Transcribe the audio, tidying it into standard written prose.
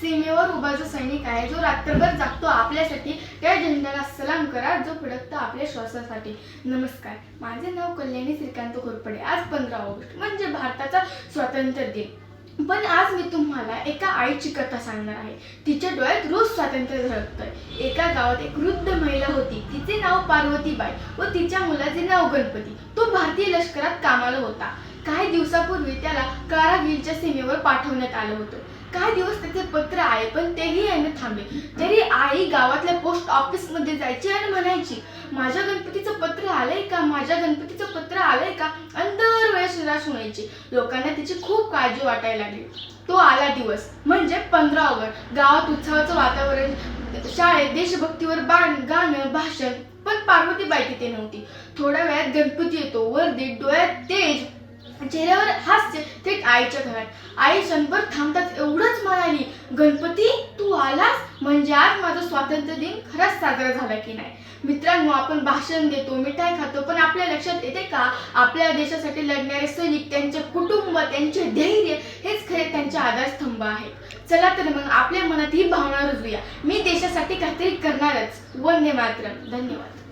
सीमेवर उभा जो सैनिक आहे, जो रात्रभर जागतो आपल्यासाठी, त्या झेंड्याला सलाम करा जो फडकतो आपल्या श्वासासाठी. नमस्कार, माझे नाव कल्याणी श्रीकांत घोरपडे. आज 15 ऑगस्ट म्हणजे भारताचा स्वातंत्र्य दिन. पण आज मी तुम्हाला एका आईची कथा सांगणार आहे. तिच्या डोळ्यात रोज स्वातंत्र्य झळकतंय. एका गावात एक वृद्ध महिला होती. तिचे नाव पार्वतीबाई व तिच्या मुलाचे नाव गणपती. तो भारतीय लष्करात कामाला होता. काही दिवसापूर्वी त्याला कारागीरच्या सीमेवर पाठवण्यात आलं होतं. काही दिवस त्याचे पत्र आले, पण तेही येणं थांबले. तरी आई गावातल्या पोस्ट ऑफिस मध्ये जायची आणि म्हणायची, माझ्या गणपतीचं पत्र आलंय का, माझ्या गणपतीचं पत्र आलंय का, आणि दरवेळेस निराश होण्याची. लोकांना तिची खूप काळजी वाटायला लागली. तो आला दिवस म्हणजे 15 ऑगस्ट. गावात उत्सवाचं वातावरण, शाळेत देशभक्तीवर गाणं, भाषण. पण पार्वतीबाई तिथे नव्हती. थोड्या वेळात गणपती येतो. वर्दीत, डोळ्यात तेज, चेहऱ्यावर हास्य. थेट आईच्या घरात. आई क्षणभर थांबताच एवढंच म्हणाली, गणपती तू आलास, म्हणजे आज माझा स्वातंत्र्य दिन खराच साजरा झाला की नाही. मित्रांनो, आपण भाषण देतो, मिठाई खातो, पण आपल्या लक्षात येते का आपल्या देशासाठी लढणारे सैनिक, त्यांचे कुटुंब, त्यांचे धैर्य हेच खरे त्यांचे आधारस्तंभ आहेत. चला तर मग आपल्या मनात ही भावना रुजूया, मी देशासाठी काहीतरी करणारच. वंदे मातरम. धन्यवाद.